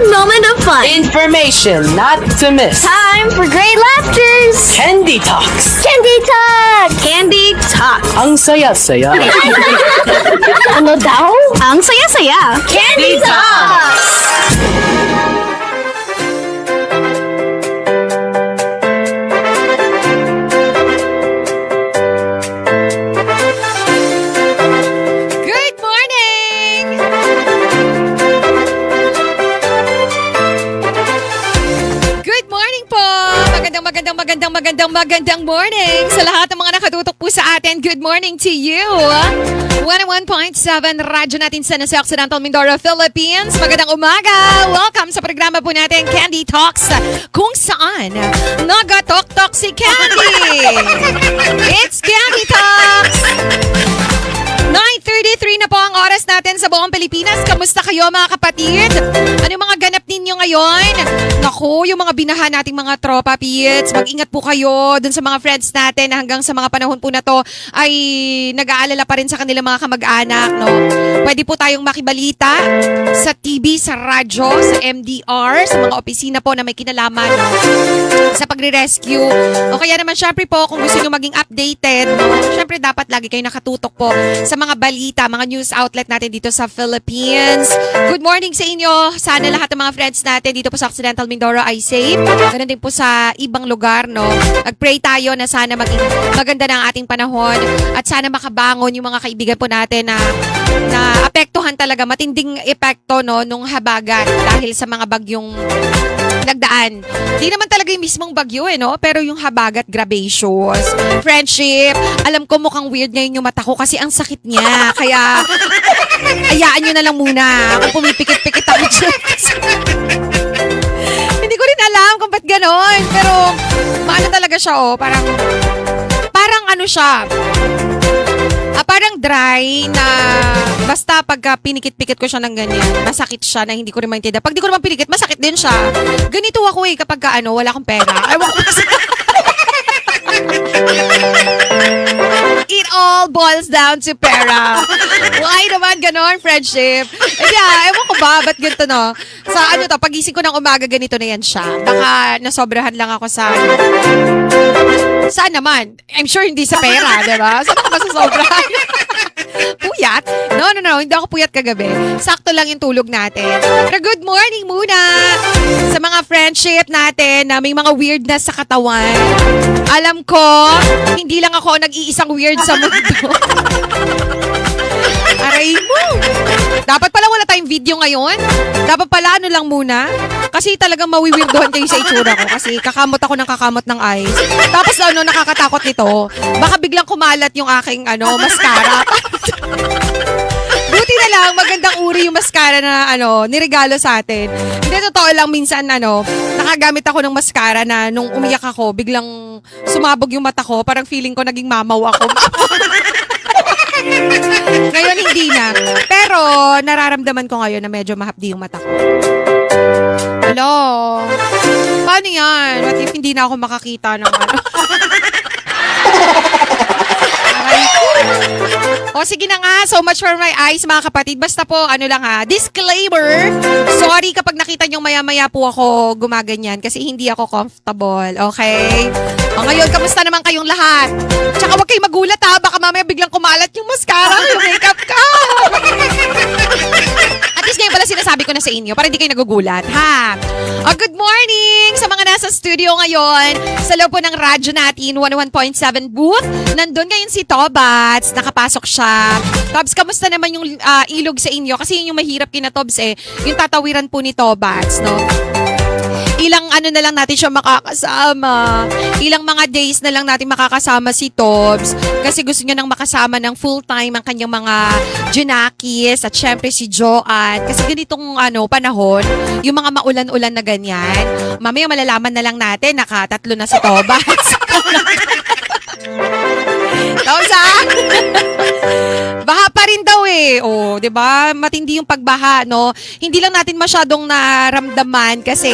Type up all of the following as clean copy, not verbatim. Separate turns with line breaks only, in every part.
moment of fun.
Information not to miss.
Time for great laughters.
Candy Talks.
Candy Talk! Candy Talk.
Ang saya-saya.
Ano daw? Ang saya-saya. Candy Talks!
Good morning! Good morning po! Magandang morning sa lahat ng mga nakatutok po sa atin. Good morning to you! 101.7 radyo natin sa nasa Occidental Mindoro, Philippines. Magandang umaga! Welcome sa programa po natin, Candy Talks, kung saan nagatok-tok si Candy! It's Candy Talks! 9:33 na po ang oras natin sa buong Pilipinas. Kamusta kayo mga kapatid? Ano yung mga ganap ninyo ngayon? Naku, yung mga binahan nating mga tropa, Pits. Mag-ingat po kayo dun sa mga friends natin na hanggang sa mga panahon po na to ay nag-aalala pa rin sa kanilang mga kamag-anak. No? Pwede po tayong makibalita sa TV, sa radyo, sa MDR, sa mga opisina po na may kinalaman no? Sa pagre-rescue. O kaya naman syempre po kung gusto nyo maging updated, no? Syempre dapat lagi kayo nakatutok po sa mga balita, mga news outlet natin dito sa Philippines. Good morning sa inyo. Sana lahat ng mga friends natin dito po sa Occidental Mindoro ay safe. Ganun din po sa ibang lugar, no? Nag-pray tayo na sana maging maganda na ang ating panahon at sana makabangon yung mga kaibigan po natin na apektuhan talaga, matinding epekto no, nung habagat dahil sa mga bagyong nagdaan. Di naman talaga yung mismong bagyo no? Pero yung habagat, grabacious. Friendship, alam ko mukhang weird ngayon yung mata ko kasi ang sakit niya. Kaya, ayaan nyo na lang muna. Ako pumipikit-pikit ako dyan. Hindi ko rin alam kung ba't ganon. Pero, maano talaga siya parang ano siya, parang dry na basta pagka pinikit-pikit ko siya ng ganyan, masakit siya na hindi ko rin maintindihan. Pag di ko naman pinikit, masakit din siya. Ganito ako kapag wala akong pera. Ewan ko It all boils down to pera. Why naman ganon, friendship? Ewan ko ba, ba't ganito no? Sa pagising ko ng umaga, ganito na yan siya. Baka nasobrahan lang ako sa saan naman? I'm sure hindi sa pera, di ba? Saan ako masasobrahan? Puyat? No. Hindi ako puyat kagabi. Sakto lang yung tulog natin. Pero good morning muna sa mga friendship natin na may mga weirdness sa katawan. Alam ko, hindi lang ako nag-iisang weird sa mundo. Aray mo! Dapat pala wala tayong video ngayon. Dapat pala lang muna. Kasi talagang mawiwirdohan kayo sa itsura ko. Kasi kakamot ako ng kakamot ng eyes. Tapos nakakatakot nito. Baka biglang kumalat yung aking mascara. Buti na lang, magandang uri yung mascara na niregalo sa atin. Hindi, totoo lang minsan nakagamit ako ng mascara na nung umiyak ako, biglang sumabog yung mata ko. Parang feeling ko naging mamaw ako. Ngayon hindi na. Pero nararamdaman ko ngayon na medyo mahapdi yung mata ko. Hello? Paano yan? What if hindi na ako makakita ng Aray ko. O sige na nga, so much for my eyes mga kapatid. Basta po, disclaimer. Sorry kapag nakita nyo maya-maya po ako gumaganyan kasi hindi ako comfortable. Okay? O ngayon, kamusta naman kayong lahat? Tsaka huwag kayong magulat baka mamaya biglang kumalat yung mascara, yung makeup ka. At least ngayon pala sinasabi ko na sa inyo para hindi kayo nagugulat, ha? O good morning sa mga nasa studio ngayon. Sa loob po ng radyo natin, 101.7 booth. Nandun ngayon si Tobats. Nakapasok siya. Tobs, kamusta naman yung ilog sa inyo? Kasi yun yung mahirap kina Tobs yung tatawiran po ni Tobats, no? Ilang na lang natin siya makakasama. Ilang mga days na lang natin makakasama si Tobs. Kasi gusto niya nang makasama ng full-time ang kanyang mga Junakis at syempre si Joanne. Kasi ganitong panahon, yung mga maulan-ulan na ganyan, mamaya malalaman na lang natin, nakatatlo na si Tobats. Tobs baha pa rin daw Oh, 'di ba? Matindi yung pagbaha, no? Hindi lang natin masyadong naramdaman kasi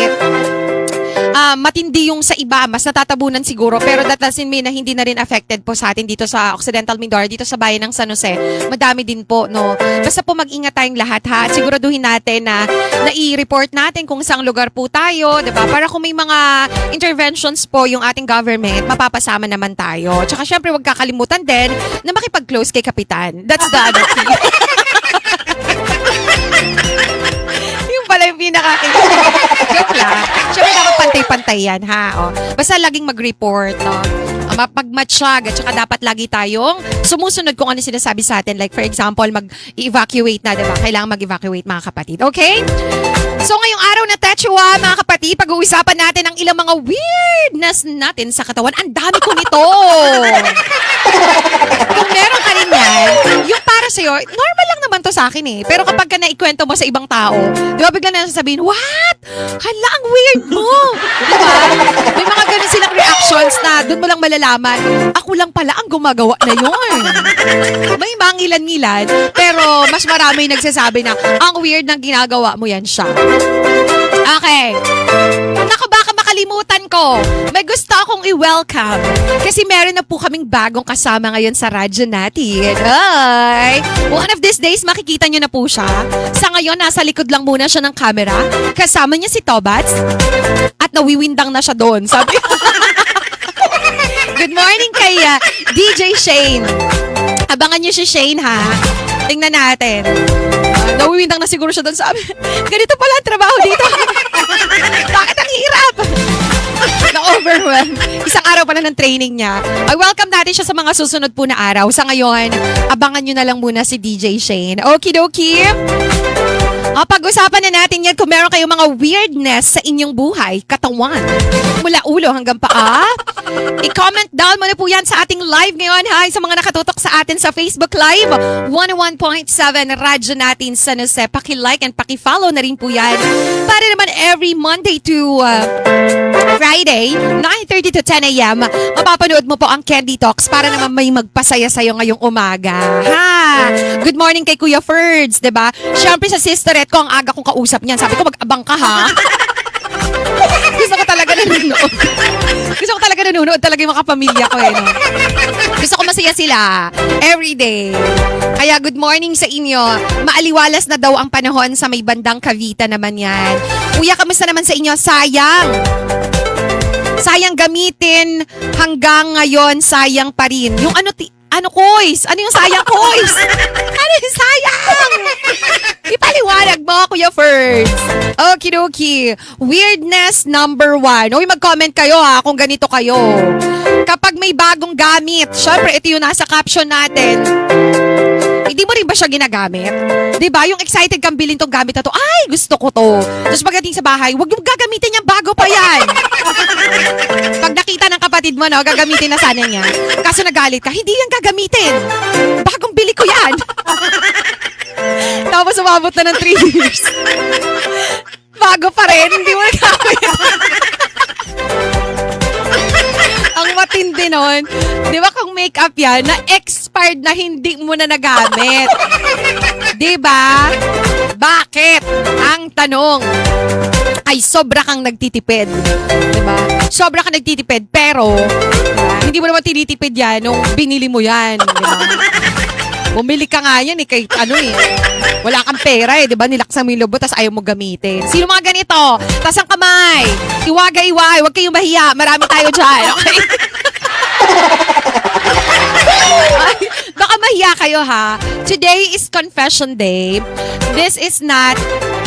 matindi yung sa iba, mas natatabunan siguro, pero that doesn't mean na hindi na rin affected po sa atin dito sa Occidental Mindoro, dito sa bayan ng San Jose. Madami din po, no? Basta po mag-ingat tayong lahat, ha? At siguraduhin natin na i-report natin kung saang lugar po tayo, diba? Para kung may mga interventions po yung ating government, mapapasama naman tayo. Tsaka syempre, huwag kakalimutan din na makipag-close kay Kapitan. That's the other key. Yung pala yung Joke lang. Siyempre dapat pantay-pantay yan, ha? O, basta laging mag-report, no? Mag-matsyag at saka dapat lagi tayong sumusunod kung ano sinasabi sa atin. Like for example, mag-evacuate na, diba? Kailangan mag-evacuate, mga kapatid. Okay? So ngayong araw na Techua, mga kapatid, pag-uusapan natin ang ilang mga weirdness natin sa katawan. Ang dami ko nito! Kung meron ka rin yan, yung para sa'yo, normal lang naman to sa akin eh. Pero kapag ka naikwento mo sa ibang tao, di ba bigla na sasabihin, what? Hala, ang weird mo! Di ba? May mga ganun silang reactions na doon mo lang malalaman, ako lang pala ang gumagawa na yun. May mangilan-ngilan, pero mas marami nagsasabi na, ang weird ng ginagawa mo yan siya. Okay. Naku, baka makalimutan ko. May gusto akong i-welcome. Kasi meron na po kaming bagong kasama ngayon sa radyo natin. Ay! One of these days, makikita nyo na po siya. Sa ngayon, nasa likod lang muna siya ng camera. Kasama niya si Tobats. At nawiwindang na siya doon. Sabi. Good morning kay DJ Shane. Abangan niyo si Shane, ha? Tingnan natin. Nawiwindang na siguro siya doon sa amin. Ganito pala ang trabaho dito. Bakit ang hirap? Na-overwhelm. Isang araw pala ng training niya. Ay, welcome natin siya sa mga susunod po na araw. Sa ngayon, abangan nyo na lang muna si DJ Shane. Okidoki. Pag-usapan na natin yan kung meron kayong mga weirdness sa inyong buhay, katawan, mula ulo hanggang paa. I-comment down mo na po yan sa ating live ngayon. Hi sa mga nakatutok sa atin sa Facebook Live. 101.7 radyo natin sa Jose. Paki-like and paki-follow na rin po yan. Para naman every Monday to Friday, 9:30 to 10 a.m., mapapanood mo po ang Candy Talks para naman may magpasaya sa'yo ngayong umaga. Ha! Good morning kay Kuya Ferds, diba? Siyempre sa sisterette ko, ang aga kong kausap niyan. Sabi ko, mag-abang ka, ha? Gusto ko talaga nanonood. Gusto ko talaga nanonood talaga yung mga kapamilya ko, no? Gusto ko masaya sila every day. Kaya good morning sa inyo. Maaliwalas na daw ang panahon sa may bandang Cavite naman yan. Kuya, kamusta naman sa inyo? Sayang gamitin hanggang ngayon, sayang pa rin. Yung Kois? Ano yung sayang, Kois? Ano yung sayang? Ipaliwanag mo, Kuya Ferds. Okidoki. Weirdness number 1. Uy, mag-comment kayo ha kung ganito kayo. Kapag may bagong gamit, syempre ito yung nasa caption natin. Hindi mo rin ba siya ginagamit? Diba? Yung excited kang bilhin tong gamit na to, ay, gusto ko to. Tapos pagdating sa bahay, huwag yung gagamitin niya bago pa yan. Pag nakita ng kapatid mo, no, gagamitin na sana niya. Kaso nagalit ka, hindi yan gagamitin. Bagong bili ko yan. Tapos umabot na ng 3 years. Bago pa rin, hindi mo nagamit. Ang matindi nun, di ba kung makeup yan, na expired na hindi mo na nagamit. Di ba? Bakit? Ang tanong ay sobra kang nagtitipid. Di ba? Sobra kang nagtitipid, pero hindi mo naman tinitipid yan nung binili mo yan. Di ba? Bumili ka nga yan kay wala kang pera di ba? Nilaksan mo yung lobo, tas ayaw mo gamitin. Sino mga ganito? Tas ang kamay. Iwaga-iway. Huwag kayong mahiya. Marami tayo dyan. Okay? Ay, baka mahiya kayo ha. Today is confession day. This is not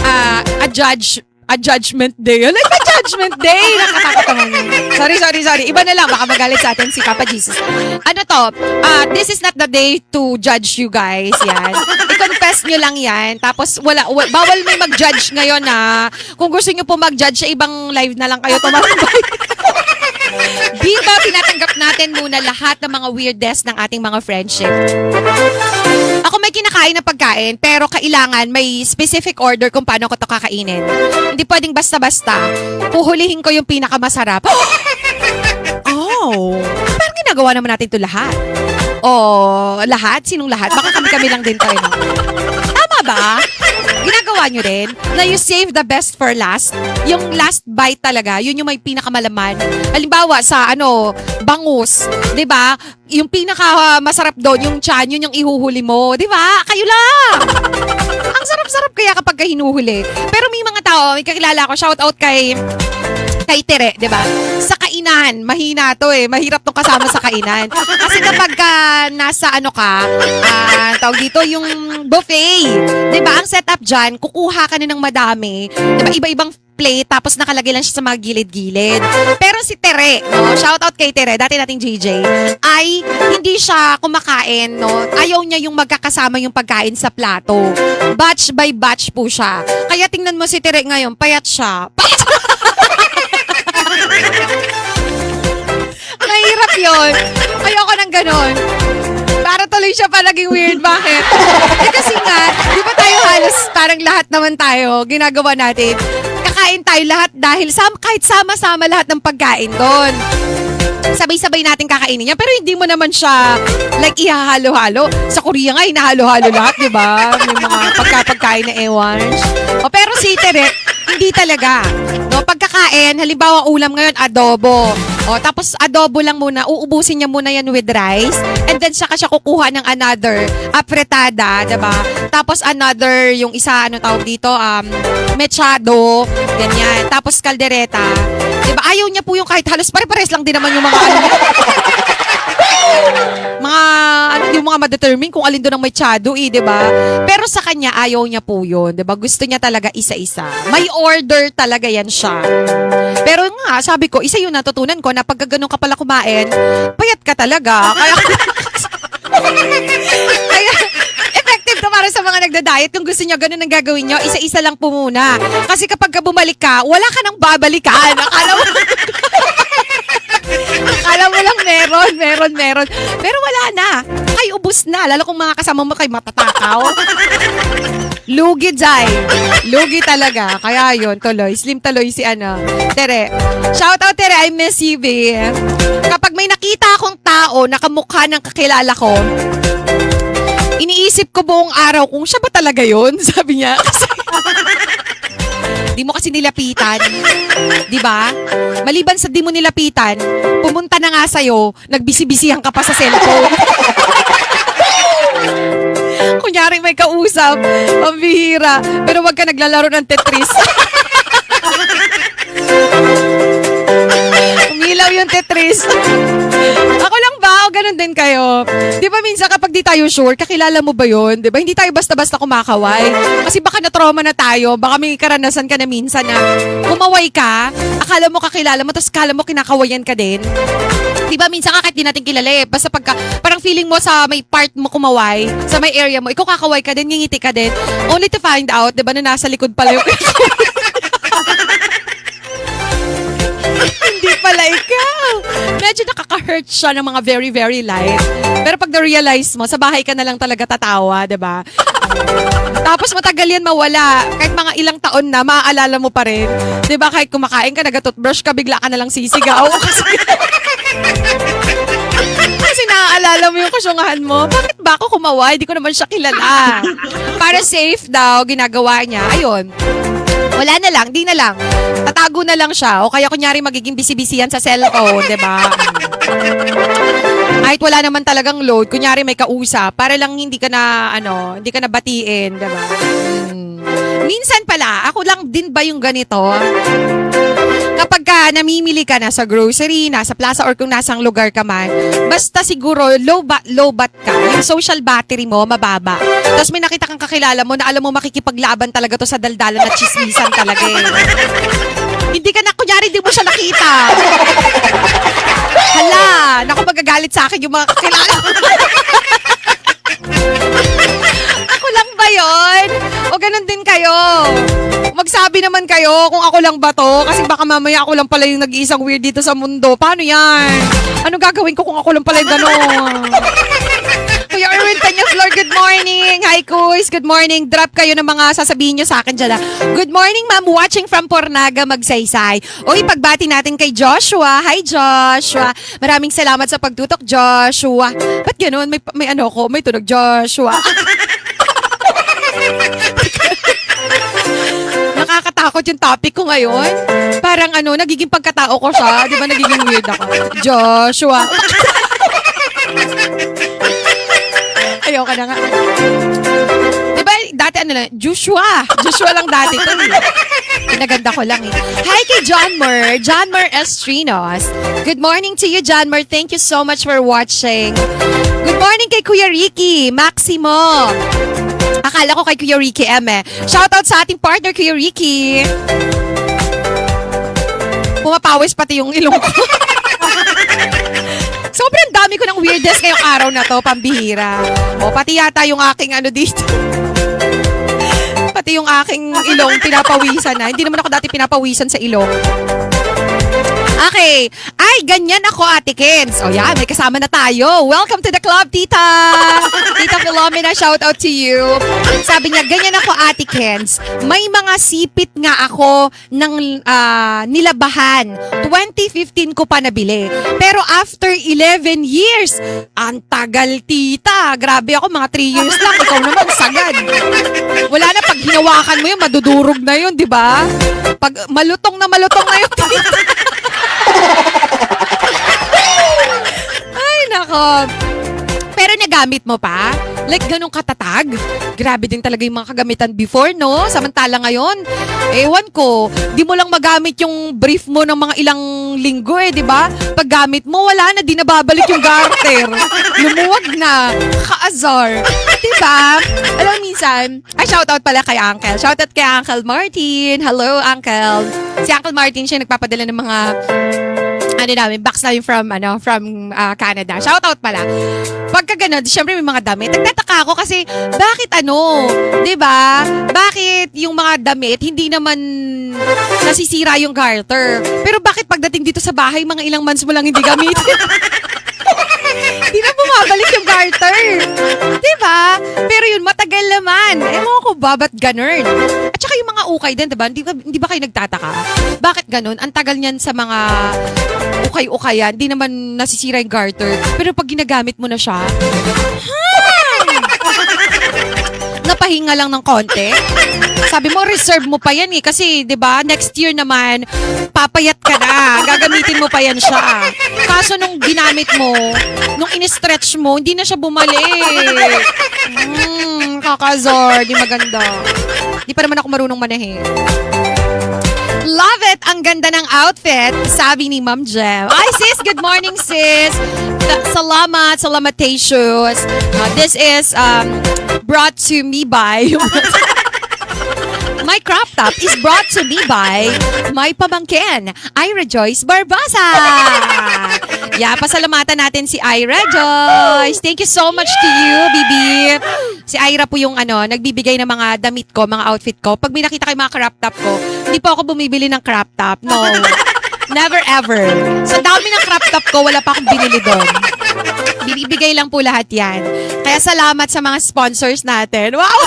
a judgment day. Ano ba judgment day? Nakatakot naman yun. Sorry. Iba na lang. Baka magalit sa atin si Papa Jesus. Ano to? This is not the day to judge you guys. Yan. I-confess nyo lang yan. Tapos bawal may mag-judge ngayon na. Kung gusto nyo po mag-judge sa ibang live na lang kayo tumambay. Dito, tinatanggap natin muna lahat ng mga weirdest ng ating mga friendship. Ako may kinakain na pagkain, pero kailangan may specific order kung paano ko ito kakainin. Hindi pwedeng basta-basta. Puhulihin ko yung pinakamasarap. Oh, parang ginagawa naman natin ito lahat. Oh, lahat? Sinong lahat? Baka kami lang din tayo. Tama ba? ginagawa nyo rin na you save the best for last. Yung last bite talaga, yun yung may pinakamalaman. Halimbawa sa bangus, 'di ba? Yung pinaka masarap doon, yung tiyan, yun yung ihuhuli mo, 'di ba? Kayo lang. Ang sarap-sarap kaya kapag hinuhuli. Pero may mga tao, may kakilala ko, shout out kay Tere, 'di ba? Sa kainan, mahina 'to eh. Mahirap 'tong kasama sa kainan. Kasi kapag nasa tawag dito yung buffet, 'di ba? Ang setup diyan, kukuha ka na ng madami, 'di ba? Iba-ibang plate tapos nakalagay lang siya sa mga gilid-gilid. Pero si Tere, no, shout out kay Tere, dati nating JJ, ay hindi siya kumakain, no. Ayaw niya yung magkakasama yung pagkain sa plato. Batch by batch po siya. Kaya tingnan mo si Tere ngayon, payat siya. Mahirap yun. Ayoko ng ganon. Para tuloy siya pa naging weird. Bakit? Kasi nga, di ba tayo halos parang lahat naman tayo ginagawa natin. Kakain tayo lahat dahil kahit sama-sama lahat ng pagkain doon. Sabay-sabay natin kakainin niya. Pero hindi mo naman siya like ihahalo-halo. Sa Korea nga, hinahalo-halo lahat, di ba? May mga pagkain na ewan. Pero si Tere, hindi talaga. No, pagkakain, halimbawa ulam ngayon, adobo. Tapos adobo lang muna, uubusin niya muna yan with rice. And then saka siya kukuha ng another apretada, 'di ba? Tapos another, yung isa, tawag dito, mechado, ganyan. Tapos kaldereta. 'Di ba? Ayaw niya po yung kahit halos pare-pares lang din naman yung mga yung mga ma-determine kung alin doon ang mechado, 'di ba? Pero sa kanya, ayaw niya po yun, 'di ba? Gusto niya talaga isa-isa. May order talaga yan siya. Pero nga, sabi ko, isa yung natutunan ko na pag ganun ka pala kumain, payat ka talaga. Kaya effective to para sa mga nagda-diet. Kung gusto nyo ganun ang gagawin nyo, isa-isa lang po muna. Kasi kapag ka bumalik ka, wala ka nang babalikan. Akala mo lang meron. Pero wala na. Ay, ubus na. Lalo kung mga kasama mo kay matatakaw. Lugi, Jai. Lugi talaga. Kaya yun, tuloy. Slim tuloy si Tere. Shout out, Tere. I miss you, babe. Kapag may nakita akong tao na kamukha ng kakilala ko, iniisip ko buong araw kung siya ba talaga yun? Sabi niya. Di mo kasi nilapitan. Di ba? Maliban sa di mo nilapitan, pumunta na nga sa'yo, nagbisi-bisihan ka pa sa cellphone. Kunyari may kausap, ang bihira. Pero wag ka naglalaro ng Tetris. Umilaw yung Tetris. Ako lang ba? O ganun din kayo? Di ba minsan kapag di tayo sure, kakilala mo ba yun? Di ba? Hindi tayo basta-basta kumakaway. Kasi baka na-trauma na tayo. Baka may karanasan ka na minsan na kumaway ka, akala mo kakilala mo, tapos akala mo kinakawayan ka din. Di ba minsan kahit di natin kilala eh. Basta parang feeling mo sa may part mo kumaway, sa may area mo, ikaw kakaway ka din, ngingiti ka din. Only to find out, di ba, na nasa likod pala yung hindi pala ikaw. Medyo nakaka-hurt siya ng mga very, very light. Pero pag na-realize mo, sa bahay ka na lang talaga tatawa, diba? Tapos matagal yan mawala. Kahit mga ilang taon na, maaalala mo pa rin. Diba? Kahit kumakain ka, nag-toothbrush ka, bigla ka na lang sisigaw. Kasi naaalala mo yung kasyungahan mo. Bakit ba ako kumaway? Di ko naman siya kilala. Para safe daw, ginagawa niya. Ayun. Wala na lang, di na lang. Tatago na lang siya. O kaya kunyari magiging busy-busy yan sa cellphone, diba? Kahit wala naman talagang load, kunyari may kausap, para lang hindi ka na, hindi ka na batiin, diba? Minsan pala, ako lang din ba yung ganito? Kapag ka namimili ka na sa grocery, nasa plaza, or kung nasang lugar ka man, basta siguro low bat ka, yung social battery mo mababa. Tapos may nakita kang kakilala mo na alam mo makikipaglaban talaga to sa daldalan at chismisan talaga eh. Hindi ka na, kunyari di mo siya nakita. Hala, naku magagalit sa akin yung mga kakilala. Ako lang ba yun? O ganun din kayo? Magsabi naman kayo kung ako lang ba to? Kasi baka mamaya ako lang pala yung nag-iisang weird dito sa mundo. Paano yan? Ano gagawin ko kung ako lang pala yung gano'n? Kuya Erwin Peñaflor, good morning. Hi, Kuys. Good morning. Drop kayo ng mga sasabihin nyo sa akin dyan. Good morning, ma'am. Watching from Pornaga, Magsaysay. Uy, pagbati natin kay Joshua. Hi, Joshua. Maraming salamat sa pagtutok, Joshua. Ba't gano'n? May tunog, Joshua. Nakakatakot yung topic ko ngayon. Parang nagiging pagkatao ko siya. Di ba nagiging weird ako? Joshua. Ayoko na nga. Di ba dati Joshua. Joshua lang dati to. Pinaganda ko lang eh. Hi kay John Mer Estrinos. Good morning to you, John Mer. Thank you so much for watching. Good morning kay Kuya Ricky, Maximo. Akala ko kay Kuya Ricky Shoutout sa ating partner, Kuya Ricky. Pumapawis pati yung ilong ko. Sobrang dami ko ng weirdness ngayong araw na to, pambihira. O, pati yata yung aking dito. Pati yung aking ilong pinapawisan na. Hindi naman ako dati pinapawisan sa ilong. Okay. Ay, ganyan ako, Ate Kens. O yan, may kasama na tayo. Welcome to the club, Tita. Tita Philomena, shout out to you. Sabi niya, ganyan ako, Ate Kens. May mga sipit nga ako ng nilabahan. 2015 ko pa nabili. Pero after 11 years, ang tagal, Tita. Grabe ako, mga 3 years lang. Ikaw naman, sagad. Wala na, pag hinawakan mo yun, madudurog na yun, di ba? Pag malutong na yun, Tita. Ay, nako. Pero nagamit mo pa? Like, ganun katatag? Grabe din talaga yung mga kagamitan before, no? Samantala ngayon, ewan ko, di mo lang magamit yung brief mo ng mga ilang linggo di ba? Pag gamit mo, wala na, di nababalik yung garter. Lumuwag na. Kaazar. Di ba? Alam, minsan, shoutout pala kay Uncle. Shoutout kay Uncle Martin. Hello, Uncle. Si Uncle Martin, siya nagpapadala ng mga box namin from Canada. Shoutout pala. Pagka ganun, syempre may mga damit. Nagtataka ako kasi, bakit 'di ba? Bakit yung mga damit, hindi naman nasisira yung garter? Pero bakit pagdating dito sa bahay, mga ilang months mo lang hindi gamitin? Hindi na bumabalik yung garter. Diba? Pero yun, matagal naman. Ewan ko ba, ba't ganun? At saka yung mga ukay din, diba? Hindi ba kayo nagtataka? Bakit ganun? Ang tagal niyan sa mga ukay-ukayan. Hindi naman nasisira yung garter. Pero pag ginagamit mo na siya, napahinga lang ng konti. Sabi mo, reserve mo pa yan kasi, di ba, next year naman, papayat ka na. Gagamitin mo pa yan siya. Kaso nung ginamit mo, nung in-stretch mo, hindi na siya bumalik. Kakazor, di maganda. Di pa naman ako marunong manahin. Love it! Ang ganda ng outfit, sabi ni Ma'am Jem. Ay, sis! Good morning, sis! Salamat, salamatations. This is brought to me by... My crop top is brought to me by my pamangkin, Ira Joyce Barbasa. Yeah, pasalamatan natin si Ira Joyce. Thank you so much to you, Bibi. Si Ira po yung nagbibigay ng mga damit ko, mga outfit ko. Pag may nakita kayo mga crop top ko, hindi po ako bumibili ng crop top. No. Never ever. Sa dami ng crop top ko, wala pa akong binili doon. Binibigay lang po lahat yan. Kaya salamat sa mga sponsors natin. Wow!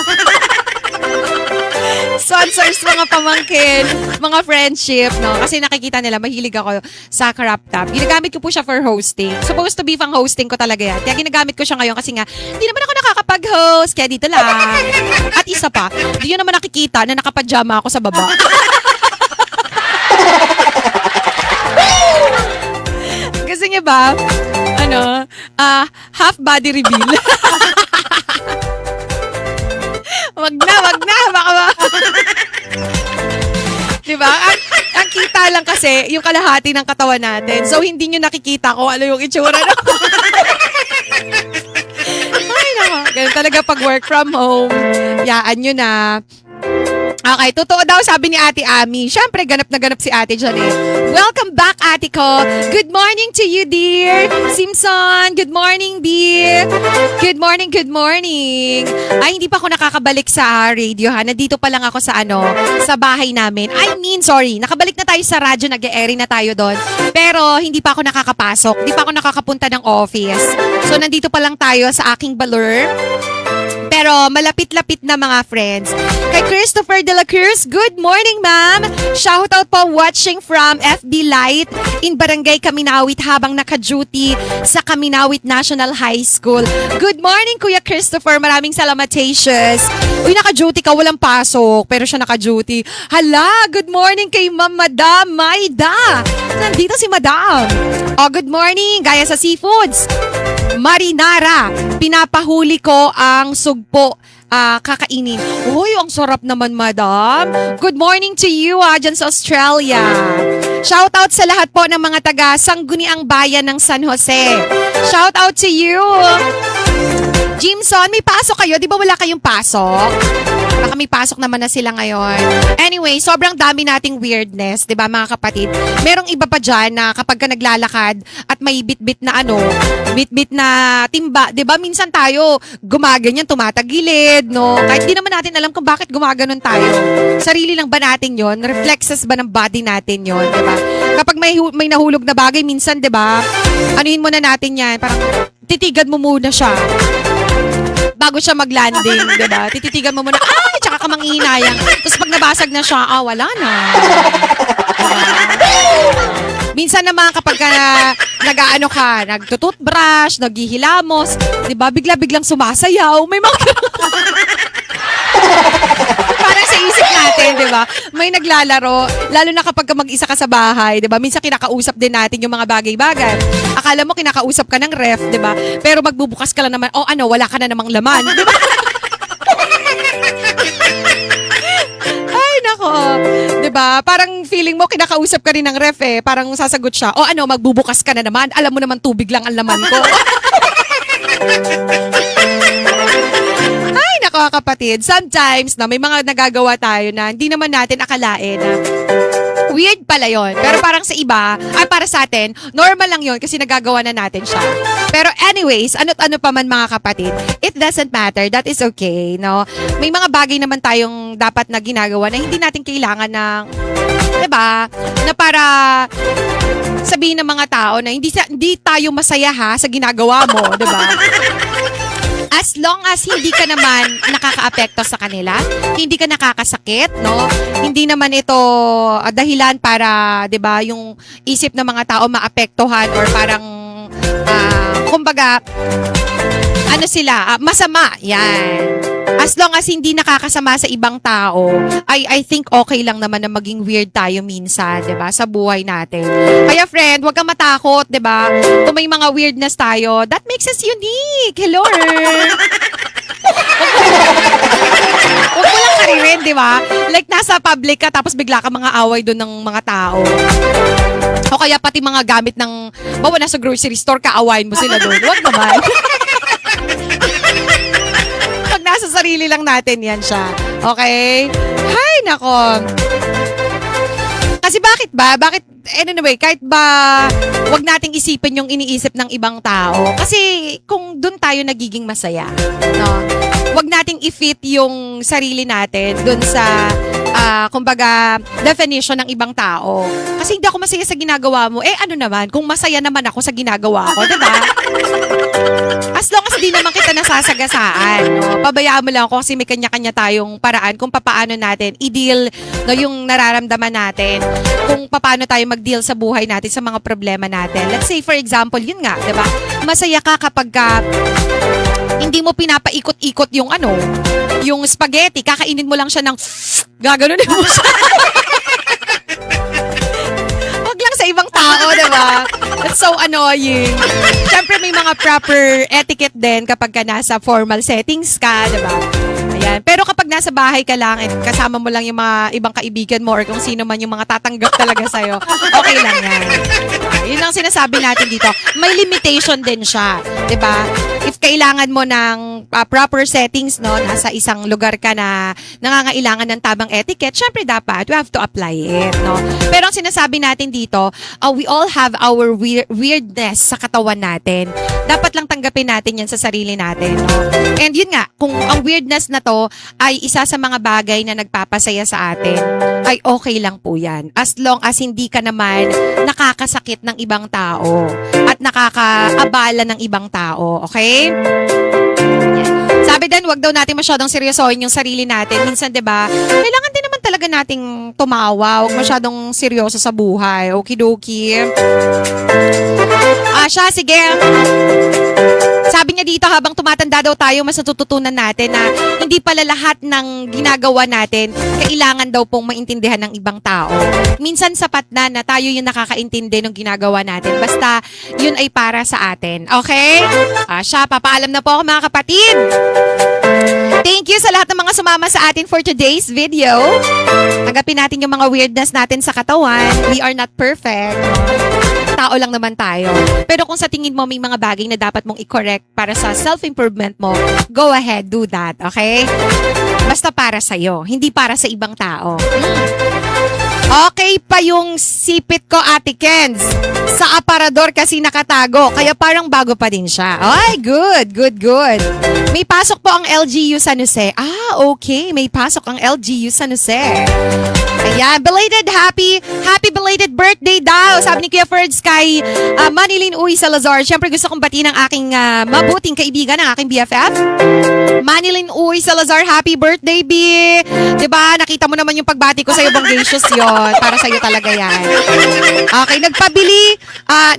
Sponsors, mga pamangkin, mga friendship, no? Kasi nakikita nila, mahilig ako sa crop top. Ginagamit ko po siya for hosting. Supposed to be pang hosting ko talaga yan. Kaya ginagamit ko siya ngayon kasi nga, hindi naman ako nakakapag-host. Kaya dito lang. At isa pa, hindi nyo naman nakikita na nakapajama ako sa baba. Gusto niyo ba? Half body reveal. Wag na. Baka diba? Ang kita lang kasi, yung kalahati ng katawan natin. So, hindi nyo nakikita kung ano yung itsura na. Ay, nako. Ganun talaga pag work from home. Yaan nyo na. Okay, totoo daw sabi ni Ate Ami. Siyempre, ganap na ganap si Ate Janet. Welcome back, Ate ko. Good morning to you, dear. Simpson, good morning, dear. Good morning. Ay, hindi pa ako nakakabalik sa radio, ha. Nandito pa lang ako sa sa bahay namin. Nakabalik na tayo sa radyo, nag-e-airing na tayo doon. Pero, hindi pa ako nakakapasok. Hindi pa ako nakakapunta ng office. So, nandito pa lang tayo sa aking balur. Pero malapit-lapit na mga friends. Kay Christopher de la Cruz, good morning ma'am. Shoutout po watching from FB Light in Barangay Kaminawit habang naka-duty sa Kaminawit National High School. Good morning Kuya Christopher, maraming salamatations. Uy, naka-duty ka, walang pasok, pero siya naka-duty. Hala, good morning kay Ma'am Madam Maida. Nandito si Madam. Oh, good morning, gaya sa seafoods. Marinara, pinapahuli ko ang sugpo. Kakainin. Uy, ang sarap naman, madam. Good morning to you, dyan sa Australia. Shoutout sa lahat po ng mga taga Sangguniang Bayan ng San Jose. Shoutout to you. Jimson, may pasok kayo? Di ba wala kayong pasok? Baka may pasok naman na sila ngayon. Anyway, sobrang dami nating weirdness, di ba mga kapatid? Merong iba pa dyan na kapag ka naglalakad at may bit-bit na bit-bit na timba, di ba? Minsan tayo gumaganyan, tumatagilid, no? Kahit di naman natin alam kung bakit gumaganon tayo. Sarili lang ba natin yon? Reflexes ba ng body natin yon, di ba? Kapag may nahulog na bagay, minsan, di ba? Anuhin muna natin yan, parang titigan mo muna siya. Bago siya mag-landing, diba? Tititigan mo muna, ay, tsaka ka manghihinayang. Tapos pag nabasag na siya, wala na. Minsan naman kapag nag-aano ka, nagtututbrush, naghihilamos, diba? Bigla-biglang sumasayaw. May mga... Parang sa isip natin, di ba? May naglalaro, lalo na kapag mag-isa ka sa bahay, di ba? Minsan kinakausap din natin yung mga bagay-bagay. Akala mo kinakausap ka ng ref, di ba? Pero magbubukas ka lang naman, wala ka na namang laman, di ba? Ay, nako. Di ba? Parang feeling mo kinakausap ka rin ng ref eh. Parang sasagot siya, magbubukas ka na naman. Alam mo naman tubig lang ang laman ko. Mga kapatid, sometimes na may mga nagagawa tayo na hindi naman natin akalain na weird pala yon. Pero parang sa iba, para sa atin, normal lang yon kasi nagagawa na natin siya. Pero anyways, ano't-ano pa man mga kapatid, it doesn't matter. That is okay, no? May mga bagay naman tayong dapat na ginagawa na hindi natin kailangan ng, diba? Na para sabihin ng mga tao na hindi tayo masaya sa ginagawa mo, diba? As long as hindi ka naman nakakaapekto sa kanila, hindi ka nakakasakit, no? Hindi naman ito dahilan para, 'di ba, yung isip ng mga tao maapektuhan or parang kumbaga masama. Yan. As long as hindi nakakasama sa ibang tao, I think okay lang naman na maging weird tayo minsan, 'di ba, sa buhay natin. Kaya friend, huwag kang matakot, 'di ba? Kung may mga weirdness tayo, that makes us unique. Hello. Huwag mo lang karirin, 'di ba? Like nasa public ka tapos bigla ka mga away doon ng mga tao. O kaya pati mga gamit ng bawa nasa grocery store, kaawayin mo sila doon. Huwag naman. Nasa sarili lang natin yan siya. Okay? Hay, nako. Kasi bakit ba? Anyway, kahit ba wag nating isipin yung iniisip ng ibang tao. Kasi kung dun tayo nagiging masaya, no? Wag nating i-fit yung sarili natin dun sa kumbaga, definition ng ibang tao. Kasi hindi ako masaya sa ginagawa mo. Ano naman, kung masaya naman ako sa ginagawa ko, diba? As long as di naman kita nasasagasaan, no? Pabayaan mo lang ako kasi may kanya-kanya tayong paraan kung paano natin i-deal, no, yung nararamdaman natin, kung paano tayo mag-deal sa buhay natin, sa mga problema natin. Let's say, for example, yun nga, diba? Masaya ka kapag hindi mo pinapaikot-ikot yung yung spaghetti, kakainin mo lang siya ng gaganunin mo siya. Wag lang sa ibang tao, diba? That's so annoying. Siyempre may mga proper etiquette din kapag ka nasa formal settings ka, diba? Ayan. Pero kapag nasa bahay ka lang at kasama mo lang yung mga ibang kaibigan mo or kung sino man yung mga tatanggap talaga sa'yo, okay lang yan. Yun ang sinasabi natin dito. May limitation din siya, diba? If kailangan mo ng proper settings, no, nasa isang lugar ka na nangangailangan ng tamang etiquette, syempre dapat we have to apply it, no? Pero ang sinasabi natin dito, we all have our weirdness sa katawan natin. Dapat lang tanggapin natin yan sa sarili natin, no? And yun nga, kung ang weirdness na to ay isa sa mga bagay na nagpapasaya sa atin, ay okay lang po yan. As long as hindi ka naman nakakasakit ng ibang tao at nakakaabala ng ibang tao, okay? Yan. Sabi din, wag daw natin masyadong seryosohin yung sarili natin. Minsan, 'di ba? Kailangan din naman talaga nating tumawa, wag masyadong seryoso sa buhay. Okidoki. Siya, sige. Sabi niya dito, habang tumatanda daw tayo, mas natututunan natin na hindi pala lahat ng ginagawa natin kailangan daw pong maintindihan ng ibang tao. Minsan sapat na tayo yung nakakaintindi ng ginagawa natin. Basta yun ay para sa atin. Okay? Siya, papaalam na po ako mga kapatid. Thank you sa lahat ng mga sumama sa atin for today's video. Tanggapin natin yung mga weirdness natin sa katawan. We are not perfect. Tao lang naman tayo. Pero kung sa tingin mo may mga bagay na dapat mong i-correct para sa self-improvement mo, go ahead, do that, okay? Basta para sa'yo, hindi para sa ibang tao. Okay pa yung sipit ko, Ate Kenz. Sa aparador kasi nakatago, kaya parang bago pa din siya. Ay, good. May pasok po ang LGU San Jose. Okay. May pasok ang LGU San Jose. Ayan, belated happy belated birthday daw. Sabi ni Kuya Ferds kay Manilyn Uy Salazar. Siyempre gusto kong batiin ang aking mabuting kaibigan, ang aking BFF. Manilyn Uy Salazar, happy birthday, B. Diba? Nakita mo naman yung pagbati ko sa'yo, Bonggacious yon. Para sa'yo talaga yan. Okay,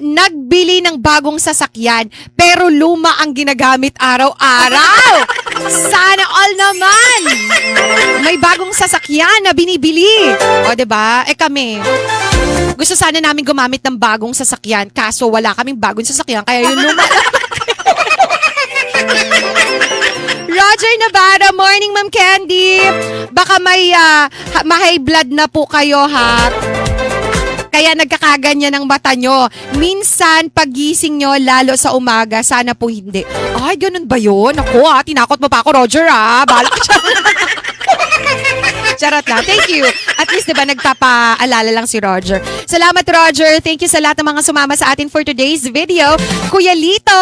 nagbili ng bagong sasakyan, pero luma ang ginagamit araw-araw. Sana all naman. May bagong sasakyan na binibili. O, diba? Kami, gusto sana namin gumamit ng bagong sasakyan, kaso wala kaming bagong sasakyan, kaya yun luma. Roger Navarro, morning Ma'am Candy. Baka may high blood na po kayo, ha? Kaya nagkakaganyan ang mata nyo. Minsan, pagising nyo, lalo sa umaga, sana po hindi. Ay, ganun ba yun? Ako, tinakot mo pa ako, Roger, Balak siya. Charot lang. Thank you. At least, diba, nagpapaalala lang si Roger. Salamat, Roger. Thank you sa lahat ng mga sumama sa atin for today's video. Kuya Lito,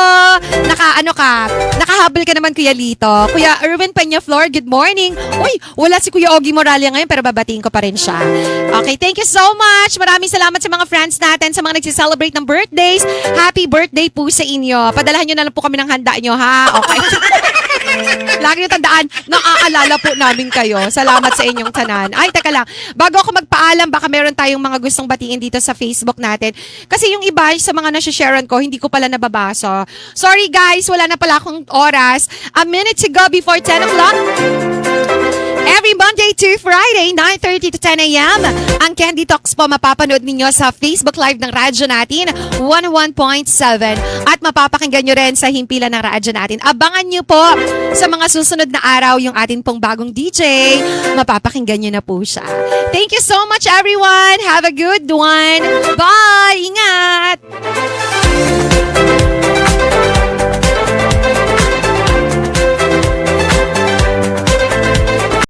nakahabol ka naman, Kuya Lito. Kuya Erwin Peñaflor, good morning. Uy, wala si Kuya Ogie Moralia ngayon, pero babatiin ko pa rin siya. Okay, thank you so much. Maraming salamat sa mga friends natin, sa mga nagsiselebrate ng birthdays. Happy birthday po sa inyo. Padalahan nyo na lang po kami ng handa nyo, ha? Okay. Lagi nyo tandaan, naaalala po namin kayo. Salamat sa inyong tanan. Ay, teka lang. Bago ako magpaalam, baka meron tayong mga gustong batiin dito sa Facebook natin. Kasi yung iba sa mga nasasharean ko, hindi ko pala nababasa. Sorry guys, wala na pala akong oras. A minute to go before 10 o'clock. Every Monday to Friday, 9:30 to 10 a.m. Ang Candy Talks po mapapanood ninyo sa Facebook Live ng radyo natin, 101.7. At mapapakinggan nyo rin sa himpilan ng radyo natin. Abangan nyo po sa mga susunod na araw yung atin pong bagong DJ. Mapapakinggan nyo na po siya. Thank you so much everyone. Have a good one. Bye! Ingat!